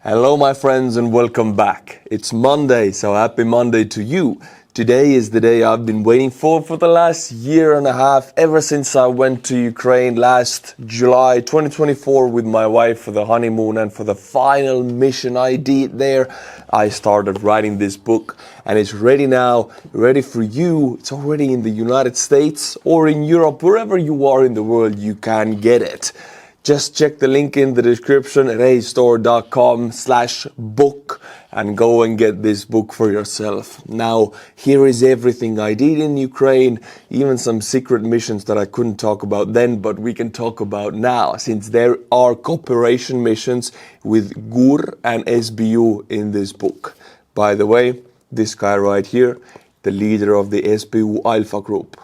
Hello my friends and welcome back. It's Monday, so happy Monday to you. Today is the day I've been waiting for the last year and a half, ever since I went to Ukraine last July 2024 with my wife for the honeymoon and for the final mission I did there. I started writing this book and it's ready now, ready for you. It's already in the United States or in Europe, wherever you are in the world, you can get it. Just check the link in the description at rehistore.com/book and go and get this book for yourself. Now, here is everything I did in Ukraine, even some secret missions that I couldn't talk about then, but we can talk about now, since there are cooperation missions with GUR and SBU in this book. By the way, this guy right here, the leader of the SBU Alpha group.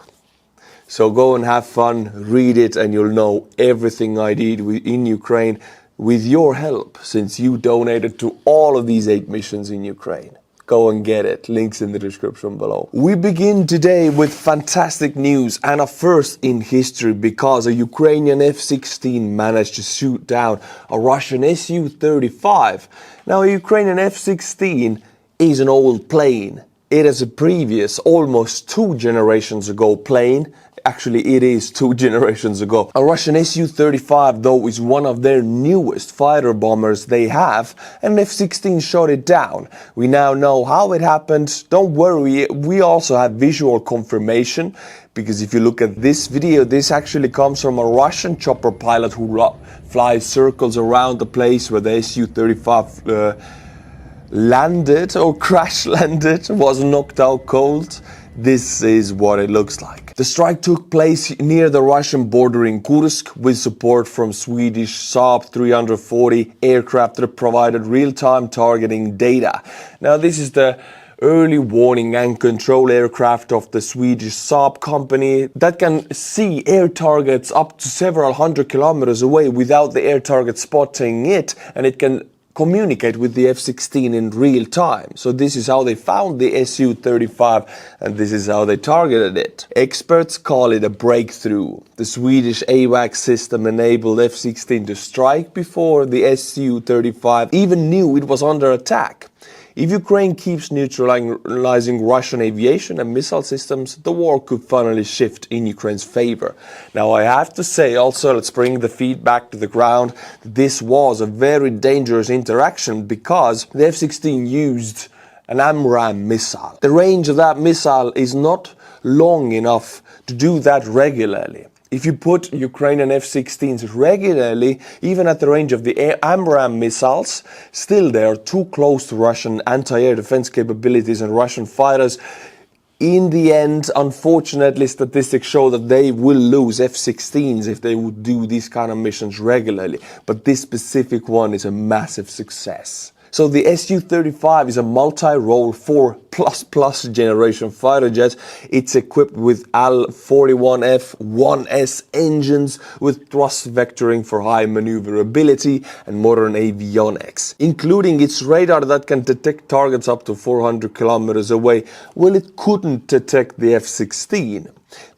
So go and have fun, read it, and you'll know everything I did in Ukraine with your help, since you donated to all of these 8 missions in Ukraine. Go and get it. Links in the description below. We begin today with fantastic news and a first in history, because a Ukrainian F-16 managed to shoot down a Russian Su-35. Now, a Ukrainian F-16 is an old plane. It is a previous, almost 2 generations ago plane. Actually, it is 2 generations ago. A Russian Su-35, though, is one of their newest fighter bombers they have, and F-16 shot it down. We now know how it happened. Don't worry, we also have visual confirmation, because if you look at this video, this actually comes from a Russian chopper pilot who flies circles around the place where the Su-35 landed or crash landed, was knocked out cold. This is what it looks like. The strike took place near the Russian border in Kursk with support from Swedish Saab 340 aircraft that provided real-time targeting data. Now, this is the early warning and control aircraft of the Swedish Saab company that can see air targets up to several hundred kilometers away without the air target spotting it, and it can communicate with the F-16 in real time. So this is how they found the Su-35 and this is how they targeted it. Experts call it a breakthrough. The Swedish AWACS system enabled F-16 to strike before the Su-35 even knew it was under attack. If Ukraine keeps neutralizing Russian aviation and missile systems, the war could finally shift in Ukraine's favor. Now, I have to say also, let's bring the feedback to the ground. This was a very dangerous interaction because the F-16 used an AMRAAM missile. The range of that missile is not long enough to do that regularly. If you put Ukrainian F-16s regularly, even at the range of the AMRAAM missiles, still they are too close to Russian anti-air defense capabilities and Russian fighters. In the end, unfortunately, statistics show that they will lose F-16s if they would do these kind of missions regularly. But this specific one is a massive success. So the Su-35 is a multi-role 4++ generation fighter jet. It's equipped with Al-41F-1S engines with thrust vectoring for high maneuverability and modern avionics, including its radar that can detect targets up to 400 kilometers away. Well, it couldn't detect the F-16.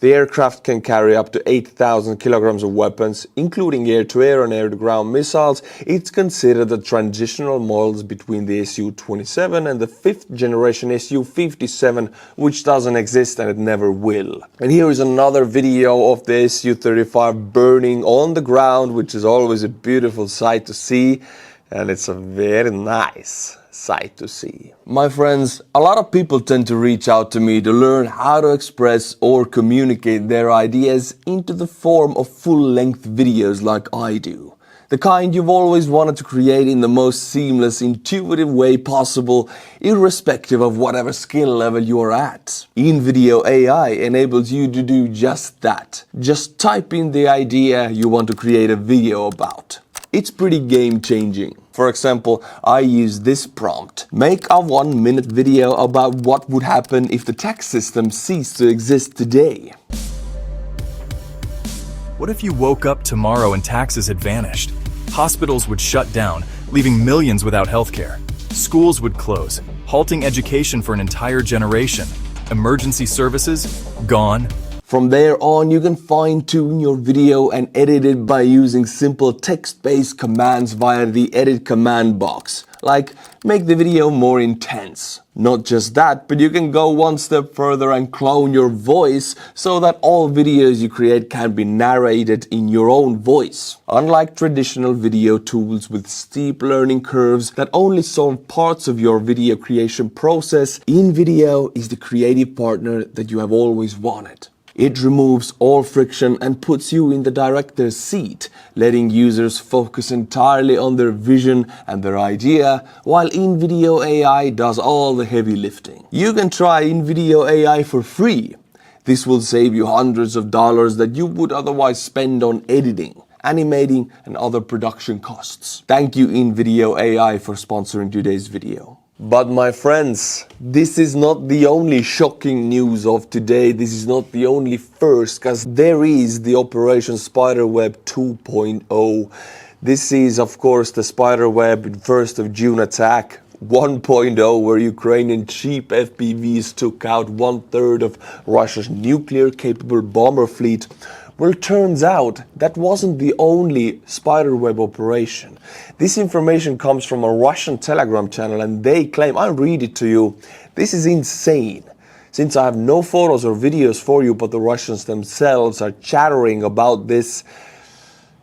The aircraft can carry up to 8,000 kilograms of weapons, including air-to-air and air-to-ground missiles. It's considered a transitional model between the Su-27 and the 5th generation Su-57, which doesn't exist and it never will. And here is another video of the Su-35 burning on the ground, which is always a beautiful sight to see, and it's a very nice sight to see. My friends, a lot of people tend to reach out to me to learn how to express or communicate their ideas into the form of full-length videos like I do. The kind you've always wanted to create in the most seamless, intuitive way possible, irrespective of whatever skill level you are at. InVideo AI enables you to do just that. Just type in the idea you want to create a video about. It's pretty game-changing. For example, I use this prompt. Make a 1-minute video about what would happen if the tax system ceased to exist today. What if you woke up tomorrow and taxes had vanished? Hospitals would shut down, leaving millions without healthcare. Schools would close, halting education for an entire generation. Emergency services, gone. From there on, you can fine-tune your video and edit it by using simple text-based commands via the edit command box. Like, make the video more intense. Not just that, but you can go one step further and clone your voice so that all videos you create can be narrated in your own voice. Unlike traditional video tools with steep learning curves that only solve parts of your video creation process, InVideo is the creative partner that you have always wanted. It removes all friction and puts you in the director's seat, letting users focus entirely on their vision and their idea, while InVideo AI does all the heavy lifting. You can try InVideo AI for free. This will save you hundreds of dollars that you would otherwise spend on editing, animating, and other production costs. Thank you, InVideo AI, for sponsoring today's video. But my friends, this is not the only shocking news of today. This is not the only first, because there is the Operation Spiderweb 2.0. This is, of course, the Spiderweb 1st of June attack 1.0, where Ukrainian cheap FPVs took out 1/3 of Russia's nuclear-capable bomber fleet. Well, it turns out that wasn't the only Spiderweb operation. This information comes from a Russian Telegram channel, and they claim, I'll read it to you, this is insane. Since I have no photos or videos for you, but the Russians themselves are chattering about this,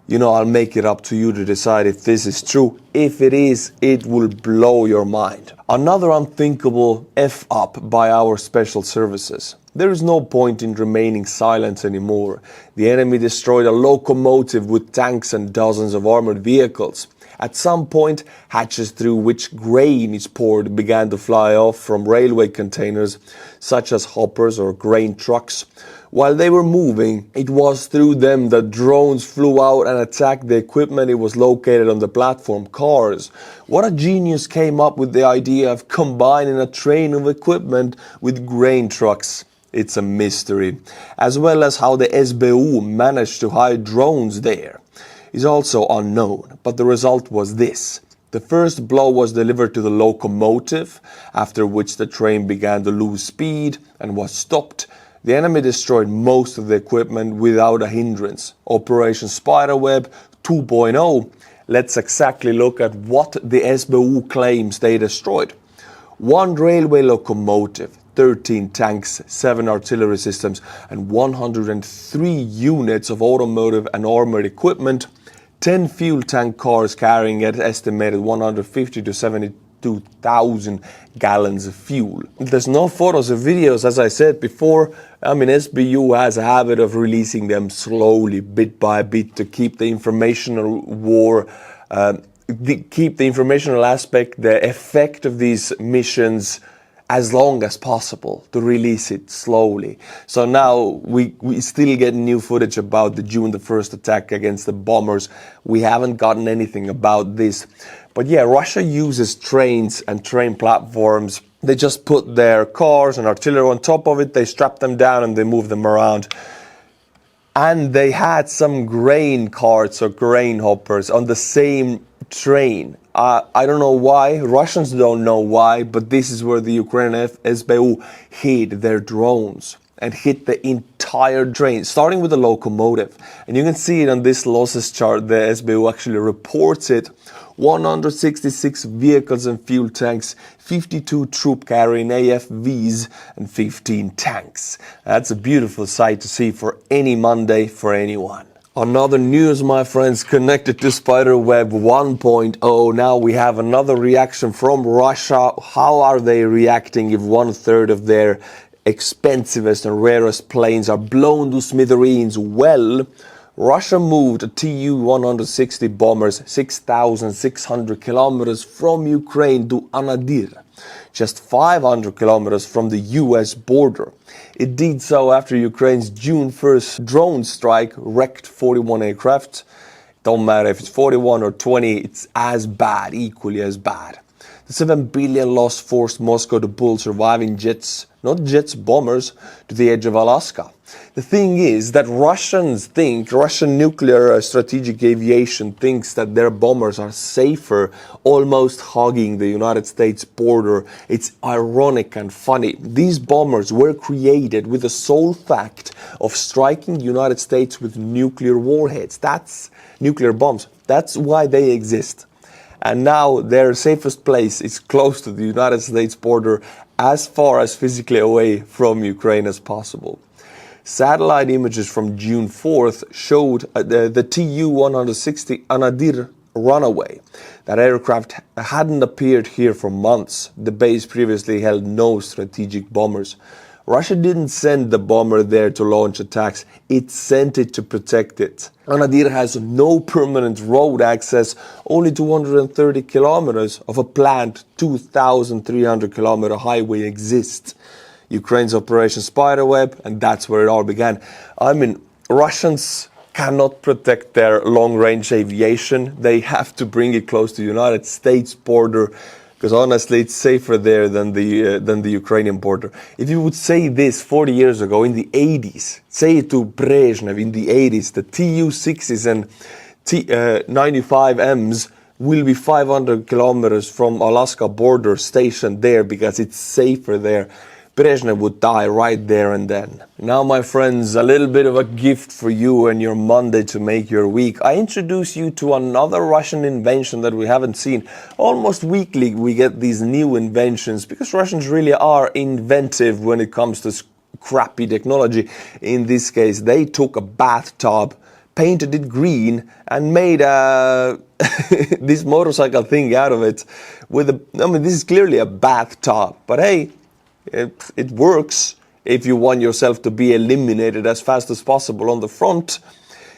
I'll make it up to you to decide if this is true. If it is, it will blow your mind. Another unthinkable F-up by our special services. There is no point in remaining silent anymore. The enemy destroyed a locomotive with tanks and dozens of armored vehicles. At some point, hatches through which grain is poured began to fly off from railway containers, such as hoppers or grain trucks. While they were moving, it was through them that drones flew out and attacked the equipment it was located on the platform cars. What a genius came up with the idea of combining a train of equipment with grain trucks. It's a mystery. As well as how the SBU managed to hide drones there is also unknown, but the result was this. The first blow was delivered to the locomotive, after which the train began to lose speed and was stopped. The enemy destroyed most of the equipment without a hindrance. Operation Spiderweb 2.0. Let's exactly look at what the SBU claims they destroyed. 1 railway locomotive, 13 tanks, 7 artillery systems, and 103 units of automotive and armored equipment, 10 fuel tank cars carrying an estimated 150 to 72,000 gallons of fuel. There's no photos or videos, as I said before. SBU has a habit of releasing them slowly, bit by bit, to keep the informational war, keep the informational aspect, the effect of these missions as long as possible, to release it slowly. So now we still get new footage about the June the 1st attack against the bombers. We haven't gotten anything about this. But yeah, Russia uses trains and train platforms. They just put their cars and artillery on top of it, they strap them down and they move them around. And they had some grain carts or grain hoppers on the same train. I don't know why, Russians don't know why, but this is where the Ukrainian SBU hid their drones and hit the entire train, starting with the locomotive. And you can see it on this losses chart, the SBU actually reports it. 166 vehicles and fuel tanks, 52 troop-carrying AFVs, and 15 tanks. That's a beautiful sight to see for any Monday for anyone. Another news, my friends, connected to Spiderweb 1.0. Now we have another reaction from Russia. How are they reacting if 1/3 of their expensivest and rarest planes are blown to smithereens? Well, Russia moved Tu-160 bombers 6,600 kilometers from Ukraine to Anadyr, just 500 kilometers from the US border. It did so after Ukraine's June 1st drone strike wrecked 41 aircraft. Don't matter if it's 41 or 20, it's as bad, equally as bad. The 7 billion loss forced Moscow to pull surviving jets, not jets, bombers, to the edge of Alaska. The thing is that Russian nuclear strategic aviation thinks that their bombers are safer, almost hugging the United States border. It's ironic and funny. These bombers were created with the sole fact of striking the United States with nuclear warheads. That's nuclear bombs. That's why they exist. And now their safest place is close to the United States border, as far as physically away from Ukraine as possible. Satellite images from June 4th showed the Tu-160 Anadir runaway. That aircraft hadn't appeared here for months. The base previously held no strategic bombers. Russia didn't send the bomber there to launch attacks, it sent it to protect it. Anadir has no permanent road access, only 230 kilometers of a planned 2,300 kilometer highway exists. Ukraine's Operation Spiderweb, and that's where it all began. I mean, Russians cannot protect their long-range aviation. They have to bring it close to the United States border, because honestly, it's safer there than the Ukrainian border. If you would say this 40 years ago, in the 80s, say it to Brezhnev in the 80s, the Tu-60s and T-95Ms will be 500 kilometers from Alaska border stationed there because it's safer there. Brezhnev would die right there and then. Now, my friends, a little bit of a gift for you and your Monday to make your week. I introduce you to another Russian invention that we haven't seen. Almost weekly we get these new inventions because Russians really are inventive when it comes to crappy technology. In this case, they took a bathtub, painted it green, and made this motorcycle thing out of it. This is clearly a bathtub, but hey, it works if you want yourself to be eliminated as fast as possible on the front.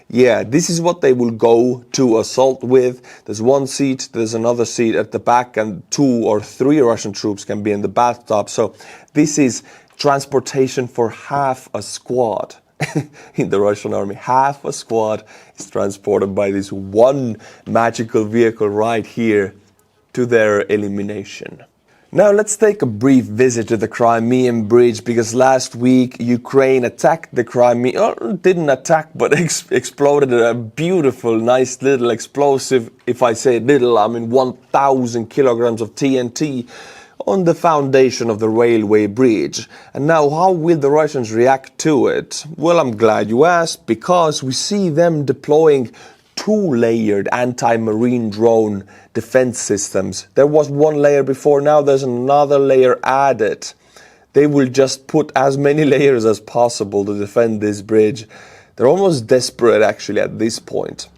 Yeah, this is what they will go to assault with. There's one seat, there's another seat at the back, and 2 or 3 Russian troops can be in the bathtub. So this is transportation for half a squad in the Russian army. Half a squad is transported by this one magical vehicle right here to their elimination. Now let's take a brief visit to the Crimean Bridge, because last week Ukraine attacked the Crimea, or didn't attack, but exploded a beautiful, nice little explosive. If I say little, I mean 1,000 kilograms of TNT on the foundation of the railway bridge. And now how will the Russians react to it? Well, I'm glad you asked, because we see them deploying 2-layered anti-marine drone defense systems. There was 1 layer before, now there's another layer added. They will just put as many layers as possible to defend this bridge. They're almost desperate actually at this point.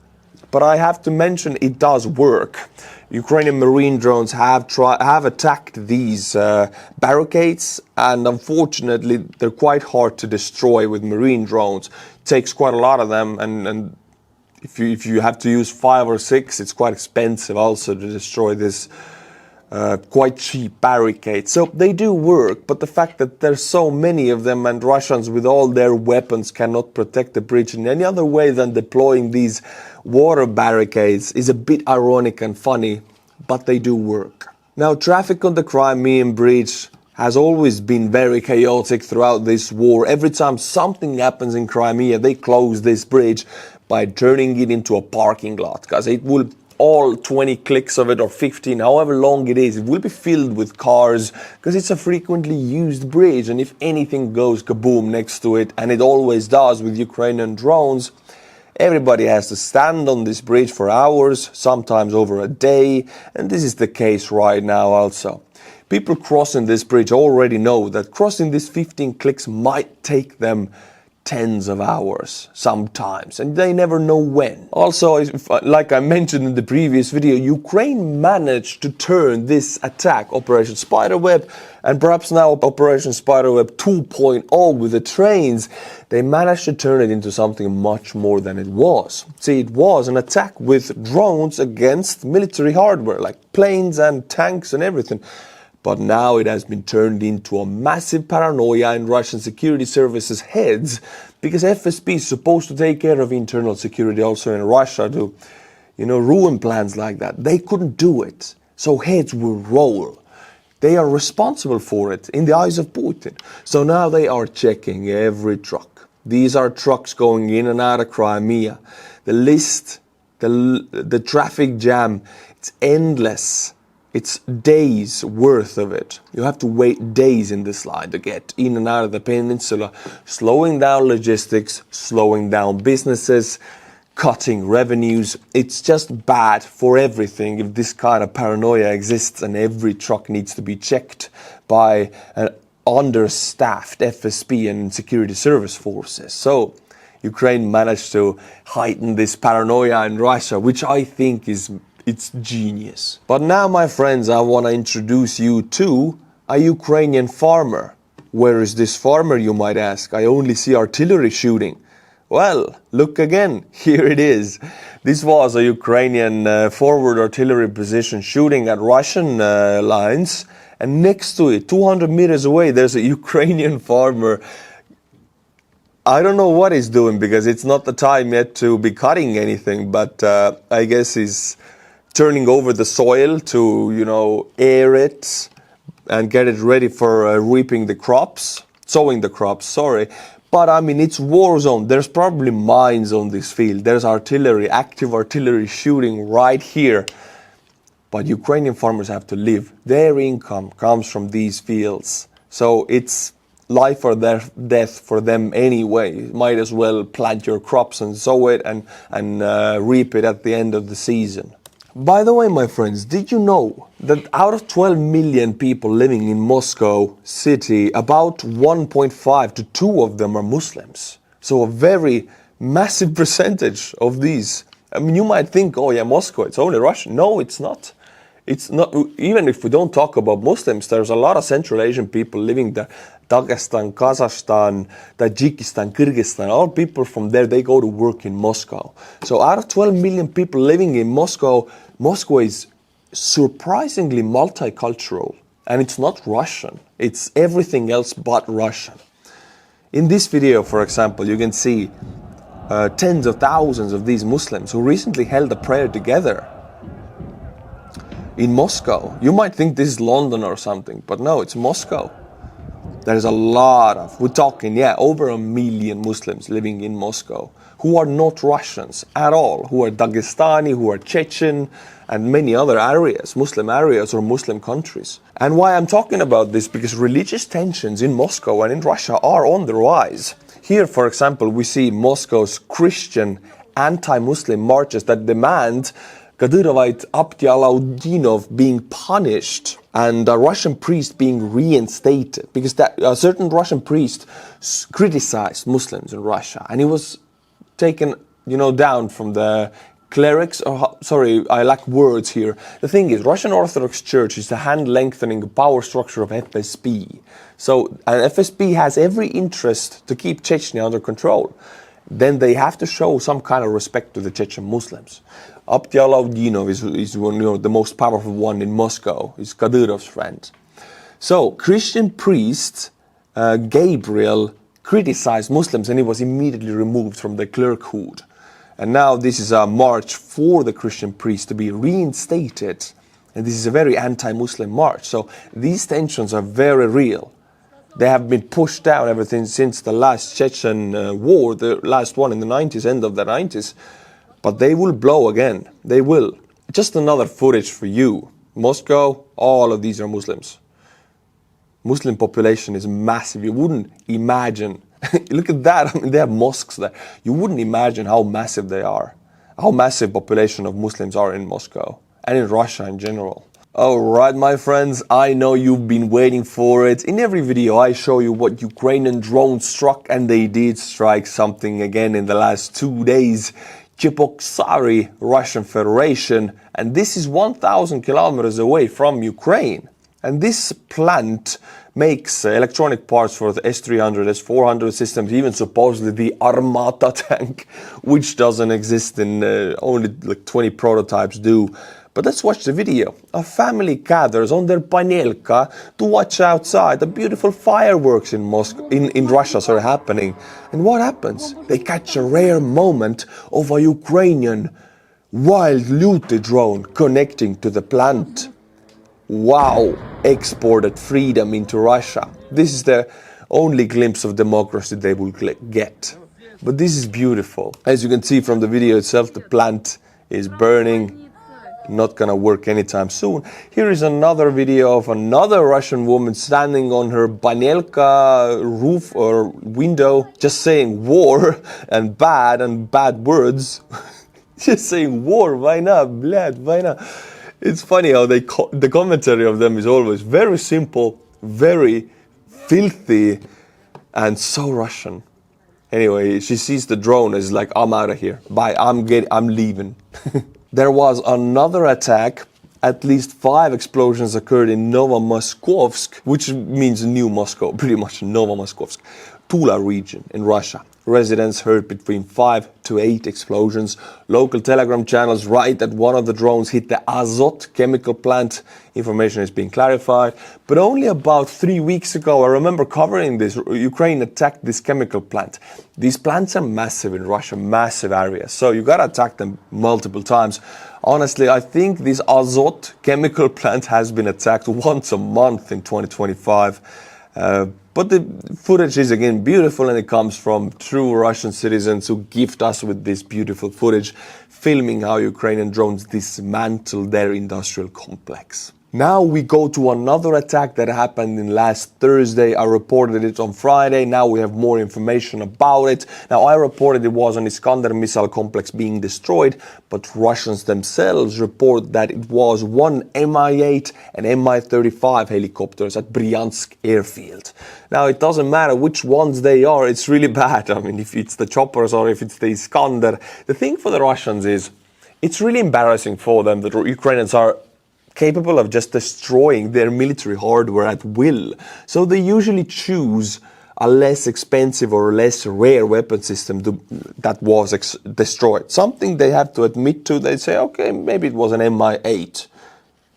But I have to mention it does work. Ukrainian marine drones have attacked these barricades, and unfortunately they're quite hard to destroy with marine drones. It takes quite a lot of them, and if you have to use 5 or 6, it's quite expensive also to destroy this quite cheap barricade. So they do work, but the fact that there's so many of them and Russians with all their weapons cannot protect the bridge in any other way than deploying these water barricades is a bit ironic and funny, but they do work. Now, traffic on the Crimean Bridge has always been very chaotic throughout this war. Every time something happens in Crimea, they close this bridge by turning it into a parking lot, because it will, all 20 clicks of it or 15, however long it is, it will be filled with cars, because it's a frequently used bridge, and if anything goes kaboom next to it, and it always does with Ukrainian drones, everybody has to stand on this bridge for hours, sometimes over a day, and this is the case right now also. People crossing this bridge already know that crossing these 15 clicks might take them tens of hours sometimes, and they never know when. Also, like I mentioned in the previous video, Ukraine managed to turn this attack, Operation Spiderweb, and perhaps now Operation Spiderweb 2.0 with the trains, they managed to turn it into something much more than it was. See, it was an attack with drones against military hardware, like planes and tanks and everything. But now it has been turned into a massive paranoia in Russian security services heads, because FSB is supposed to take care of internal security also in Russia to, ruin plans like that. They couldn't do it. So heads will roll. They are responsible for it in the eyes of Putin. So now they are checking every truck. These are trucks going in and out of Crimea. The list, the traffic jam, it's endless. It's days worth of it. You have to wait days in this line to get in and out of the peninsula, slowing down logistics, slowing down businesses, cutting revenues. It's just bad for everything if this kind of paranoia exists and every truck needs to be checked by an understaffed FSB and security service forces. So Ukraine managed to heighten this paranoia in Russia, which I think it's genius. But now, my friends, I want to introduce you to a Ukrainian farmer. Where is this farmer, you might ask? I only see artillery shooting. Well, look again, here it is. This was a Ukrainian forward artillery position shooting at Russian lines, and next to it, 200 meters away, there's a Ukrainian farmer. I don't know what he's doing because it's not the time yet to be cutting anything, but I guess he's turning over the soil to, air it and get it ready for reaping the crops, sowing the crops, sorry. But I mean, it's war zone. There's probably mines on this field. There's artillery, active artillery shooting right here. But Ukrainian farmers have to live. Their income comes from these fields. So it's life or death for them anyway. You might as well plant your crops and sow it and reap it at the end of the season. By the way, my friends, did you know that out of 12 million people living in Moscow city, about 1.5 to 2 of them are Muslims? So a very massive percentage of these. I mean, you might think, oh yeah, Moscow, it's only Russian. No, it's not. It's not. Even if we don't talk about Muslims, there's a lot of Central Asian people living there. Dagestan, Kazakhstan, Tajikistan, Kyrgyzstan, all people from there, they go to work in Moscow. So out of 12 million people living in Moscow, Moscow is surprisingly multicultural. And it's not Russian. It's everything else but Russian. In this video, for example, you can see tens of thousands of these Muslims who recently held a prayer together in Moscow. You might think this is London or something, but no, it's Moscow. There's a lot of, we're talking, over 1 million Muslims living in Moscow who are not Russians at all, who are Dagestani, who are Chechen, and many other areas, Muslim areas or Muslim countries. And why I'm talking about this, because religious tensions in Moscow and in Russia are on the rise. Here, for example, we see Moscow's Christian anti-Muslim marches that demand Kadyrovite Abdialaudinov being punished and a Russian priest being reinstated, because a certain Russian priest criticized Muslims in Russia and he was taken, down from the clerics. Sorry, I lack words here. The thing is, Russian Orthodox Church is the hand-lengthening power structure of FSB. So an FSB has every interest to keep Chechnya under control. Then they have to show some kind of respect to the Chechen Muslims. Abdialaudinov is one, the most powerful one in Moscow. He's Kadyrov's friend. So Christian priest Gabriel criticized Muslims and he was immediately removed from the clerkhood. And now this is a march for the Christian priest to be reinstated. And this is a very anti-Muslim march. So these tensions are very real. They have been pushed down ever since the last Chechen war, the last one in the 90s, end of the 90s. But they will blow again. They will. Just another footage for you. Moscow, all of these are Muslims. Muslim population is massive. You wouldn't imagine. Look at that. I mean, they have mosques there. You wouldn't imagine how massive they are. How massive population of Muslims are in Moscow and in Russia in general. Alright, my friends, I know you've been waiting for it. In every video I show you what Ukrainian drones struck, and they did strike something again in the last 2 days. Cheboksary, Russian Federation, and this is 1,000 kilometers away from Ukraine. And this plant makes electronic parts for the S-300, S-400 systems, even supposedly the Armata tank, which doesn't exist in only like 20 prototypes do. But let's watch the video. A family gathers on their panelka to watch outside the beautiful fireworks in Russia are happening. And what happens? They catch a rare moment of a Ukrainian wild looted drone connecting to the plant. Wow! Exported freedom into Russia. This is the only glimpse of democracy they will get. But this is beautiful. As you can see from the video itself, the plant is burning. not gonna work anytime soon. Here is another video of another Russian woman standing on her banelka roof or window, just saying war and bad words. Just saying war, why not, blad, why not? It's funny how the commentary of them is always very simple, very filthy, and so Russian. Anyway, she sees the drone and is like, I'm out of here. Bye, I'm leaving. There was another attack. At least 5 explosions occurred in Novomoskovsk, which means New Moscow, pretty much Novomoskovsk, Tula region in Russia. Residents heard between 5 to 8 explosions. Local telegram channels write that one of the drones hit the Azot chemical plant. Information is being clarified. But only about 3 weeks ago, I remember covering this, Ukraine attacked this chemical plant. These plants are massive in Russia, massive areas. So you gotta attack them multiple times. Honestly, I think this Azot chemical plant has been attacked once a month in 2025. But the footage is again beautiful, and it comes from true Russian citizens who gift us with this beautiful footage, filming how Ukrainian drones dismantle their industrial complex. Now we go to another attack that happened in last Thursday. I reported it on Friday. Now we have more information about it. Now I reported it was an Iskander missile complex being destroyed, but Russians themselves report that it was one Mi-8 and Mi-35 helicopters at Bryansk airfield. Now it doesn't matter which ones they are, it's really bad. I mean, if it's the choppers or if it's the Iskander. The thing for the Russians is, it's really embarrassing for them that Ukrainians are capable of just destroying their military hardware at will. So they usually choose a less expensive or less rare weapon system that was destroyed. Something they have to admit to. They say, okay, maybe it was an Mi-8.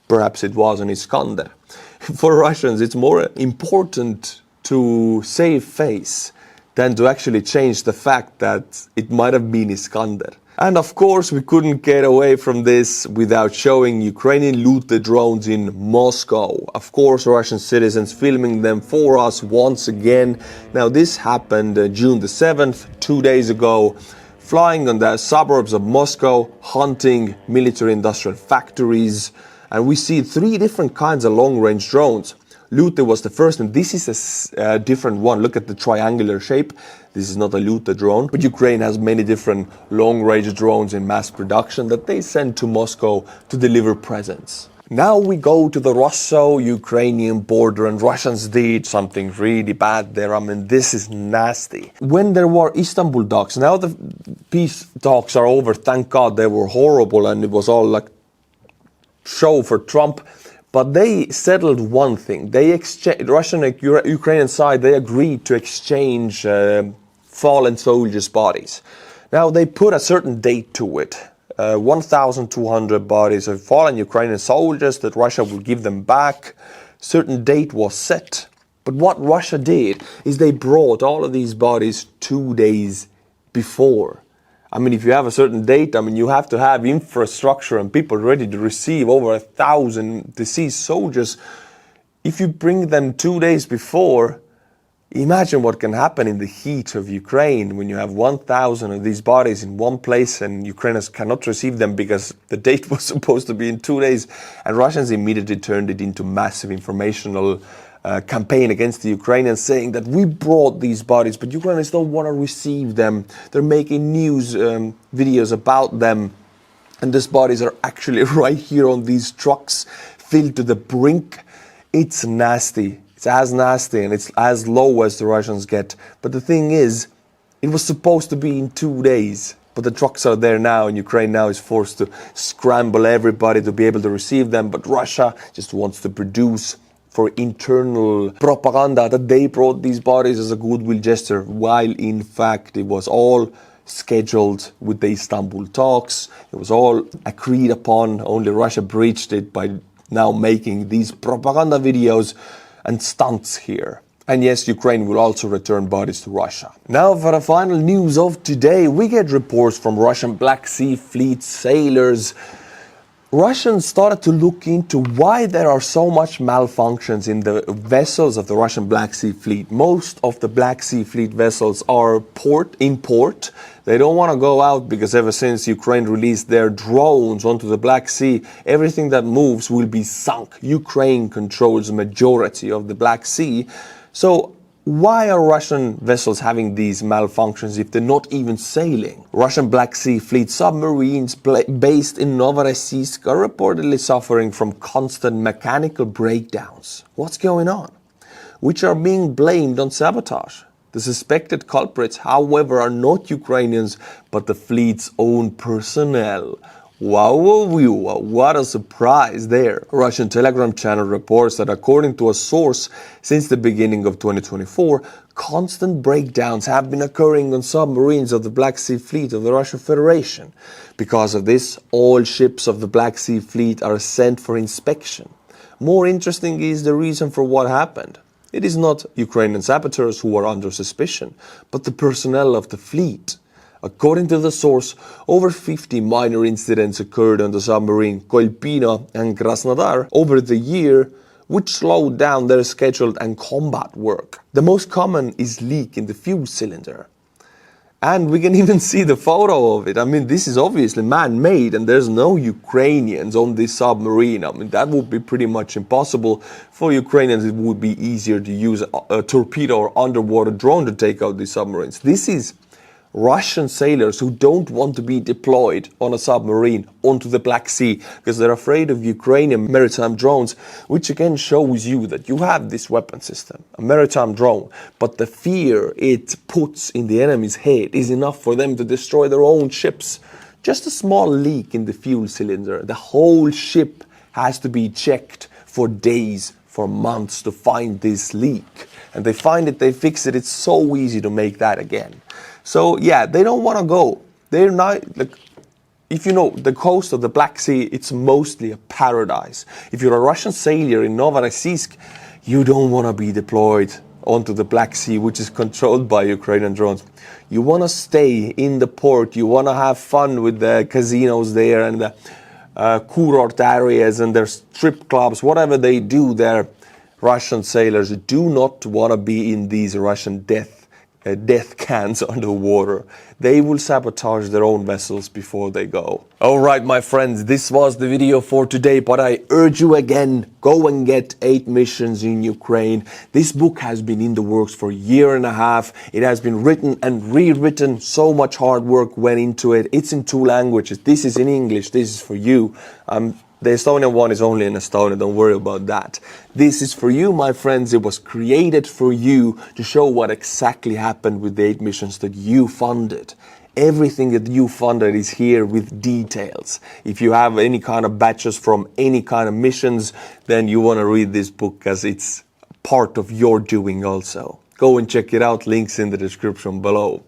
Perhaps it was an Iskander. For Russians, it's more important to save face than to actually change the fact that it might have been Iskander. And of course, we couldn't get away from this without showing Ukrainian looted drones in Moscow. Of course, Russian citizens filming them for us once again. Now, this happened June the 7th, 2 days ago, flying on the suburbs of Moscow, hunting military-industrial factories. And we see 3 different kinds of long-range drones. Lute was the first, and this is a different one. Look at the triangular shape. This is not a Lute drone, but Ukraine has many different long-range drones in mass production that they send to Moscow to deliver presents. Now we go to the Russo-Ukrainian border, and Russians did something really bad there. I mean, this is nasty. When there were Istanbul talks, now the peace talks are over. Thank God, they were horrible, and it was all like show for Trump. But they settled one thing. They exchanged, Russian and Ukrainian side, they agreed to exchange fallen soldiers' bodies. Now they put a certain date to it. 1,200 bodies of fallen Ukrainian soldiers that Russia will give them back. Certain date was set. But what Russia did is they brought all of these bodies 2 days before. I mean, if you have a certain date, I mean, you have to have infrastructure and people ready to receive over 1,000 deceased soldiers. If you bring them 2 days before, imagine what can happen in the heat of Ukraine when you have 1,000 of these bodies in one place and Ukrainians cannot receive them because the date was supposed to be in 2 days. And Russians immediately turned it into massive informational campaign against the Ukrainians, saying that we brought these bodies, but Ukrainians don't want to receive them. They're making news videos about them, and these bodies are actually right here on these trucks, filled to the brink. It's nasty. It's as nasty and it's as low as the Russians get. But the thing is, it was supposed to be in 2 days. But the trucks are there now, and Ukraine now is forced to scramble everybody to be able to receive them. But Russia just wants to produce for internal propaganda that they brought these bodies as a goodwill gesture, while in fact it was all scheduled with the Istanbul talks. It was all agreed upon. Only Russia breached it by now making these propaganda videos and stunts here. And yes, Ukraine will also return bodies to Russia. Now for the final news of today, we get reports from Russian Black Sea Fleet sailors Russians started to look into why there are so much malfunctions in the vessels of the Russian Black Sea Fleet. Most of the Black Sea Fleet vessels are in port. They don't want to go out because ever since Ukraine released their drones onto the Black Sea, everything that moves will be sunk. Ukraine controls the majority of the Black Sea. So why are Russian vessels having these malfunctions if they're not even sailing? Russian Black Sea Fleet submarines based in Novorossiysk are reportedly suffering from constant mechanical breakdowns. What's going on? Which are being blamed on sabotage. The suspected culprits, however, are not Ukrainians, but the fleet's own personnel. Wow, what a surprise there. A Russian Telegram channel reports that according to a source, since the beginning of 2024, constant breakdowns have been occurring on submarines of the Black Sea Fleet of the Russian Federation. Because of this, all ships of the Black Sea Fleet are sent for inspection. More interesting is the reason for what happened. It is not Ukrainian saboteurs who are under suspicion, but the personnel of the fleet. According to the source, over 50 minor incidents occurred on the submarine Kolpino and Krasnodar over the year, which slowed down their scheduled and combat work. The most common is leak in the fuel cylinder. And we can even see the photo of it. I mean, this is obviously man-made and there's no Ukrainians on this submarine. I mean, that would be pretty much impossible. For Ukrainians, it would be easier to use a torpedo or underwater drone to take out these submarines. This is Russian sailors who don't want to be deployed on a submarine onto the Black Sea because they're afraid of Ukrainian maritime drones, which again shows you that you have this weapon system, a maritime drone, but the fear it puts in the enemy's head is enough for them to destroy their own ships. Just a small leak in the fuel cylinder, the whole ship has to be checked for days, for months to find this leak. And they find it, they fix it, it's so easy to make that again. So yeah, they don't want to go. They're not, like, if you know the coast of the Black Sea, it's mostly a paradise. If you're a Russian sailor in Novorossiysk, you don't want to be deployed onto the Black Sea, which is controlled by Ukrainian drones. You want to stay in the port, you want to have fun with the casinos there and the kurort areas and their strip clubs, whatever they do there. Russian sailors do not want to be in these Russian death cans underwater. They will sabotage their own vessels before they go. Alright my friends, this was the video for today, but I urge you again, go and get 8 missions in Ukraine. This book has been in the works for a year and a half. It has been written and rewritten. So much hard work went into it. It's in 2 languages. This is in English. This is for you. The Estonian one is only in Estonia, don't worry about that. This is for you, my friends. It was created for you to show what exactly happened with the 8 missions that you funded. Everything that you funded is here with details. If you have any kind of batches from any kind of missions, then you want to read this book because it's part of your doing also. Go and check it out, links in the description below.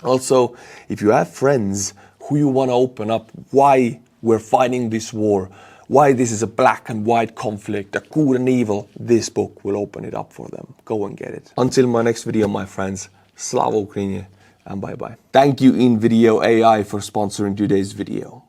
Also, if you have friends who you want to open up why we're fighting this war, why this is a black and white conflict, a good and evil, this book will open it up for them. Go and get it. Until my next video, my friends, Slava Ukraini, and bye-bye. Thank you InVideo AI for sponsoring today's video.